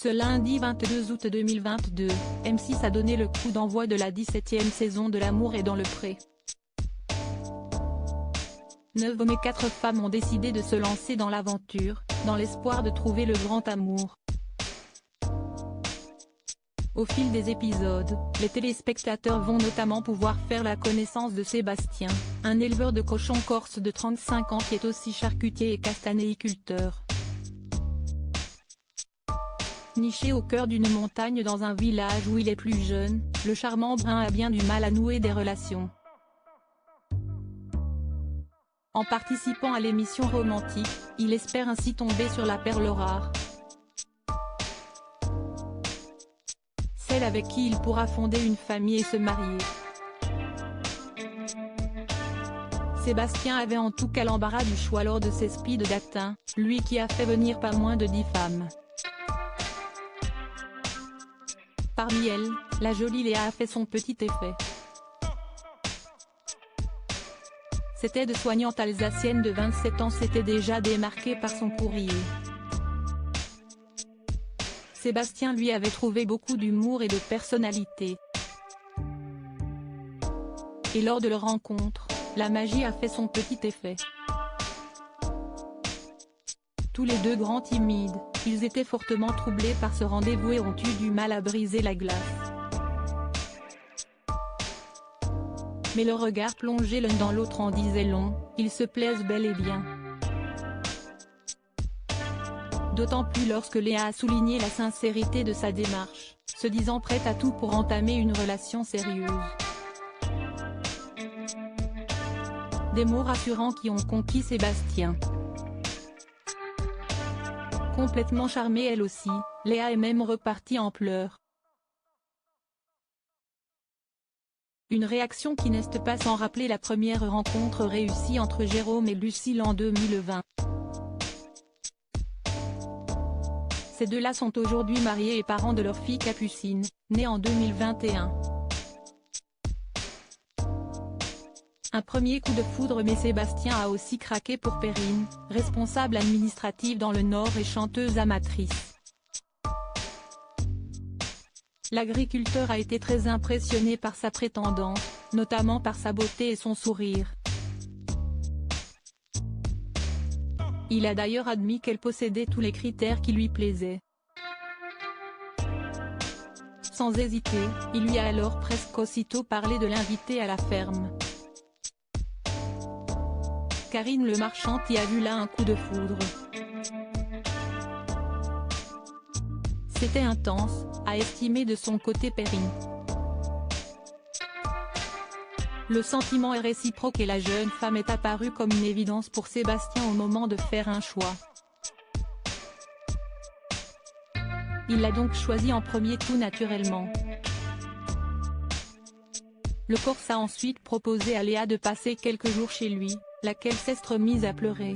Ce lundi 22 août 2022, M6 a donné le coup d'envoi de la 17e saison de L'amour est dans le pré. 9 hommes et 4 femmes ont décidé de se lancer dans l'aventure, dans l'espoir de trouver le grand amour. Au fil des épisodes, les téléspectateurs vont notamment pouvoir faire la connaissance de Sébastien, un éleveur de cochons corse de 35 ans qui est aussi charcutier et castanéiculteur. Niché au cœur d'une montagne dans un village où il est plus jeune, le charmant brun a bien du mal à nouer des relations. En participant à l'émission romantique, il espère ainsi tomber sur la perle rare. Celle avec qui il pourra fonder une famille et se marier. Sébastien avait en tout cas l'embarras du choix lors de ses speed dating, lui qui a fait venir pas moins de 10 femmes. Parmi elles, la jolie Léa a fait son petit effet. Cette aide-soignante alsacienne de 27 ans s'était déjà démarquée par son courrier. Sébastien lui avait trouvé beaucoup d'humour et de personnalité. Et lors de leur rencontre, la magie a fait son petit effet. Tous les deux grands timides, ils étaient fortement troublés par ce rendez-vous et ont eu du mal à briser la glace. Mais le regard plongé l'un dans l'autre en disait long, ils se plaisent bel et bien. D'autant plus lorsque Léa a souligné la sincérité de sa démarche, se disant prête à tout pour entamer une relation sérieuse. Des mots rassurants qui ont conquis Sébastien. Complètement charmée elle aussi, Léa est même repartie en pleurs. Une réaction qui n'est pas sans rappeler la première rencontre réussie entre Jérôme et Lucille en 2020. Ces deux-là sont aujourd'hui mariés et parents de leur fille Capucine, née en 2021. Un premier coup de foudre mais Sébastien a aussi craqué pour Perrine, responsable administrative dans le Nord et chanteuse amatrice. L'agriculteur a été très impressionné par sa prétendante, notamment par sa beauté et son sourire. Il a d'ailleurs admis qu'elle possédait tous les critères qui lui plaisaient. Sans hésiter, il lui a alors presque aussitôt parlé de l'inviter à la ferme. Karine Le Marchand y a vu là un coup de foudre. C'était intense, a estimé de son côté Perrine. Le sentiment est réciproque et la jeune femme est apparue comme une évidence pour Sébastien au moment de faire un choix. Il l'a donc choisi en premier tout naturellement. Le Corse a ensuite proposé à Léa de passer quelques jours chez lui, laquelle s'est remise à pleurer.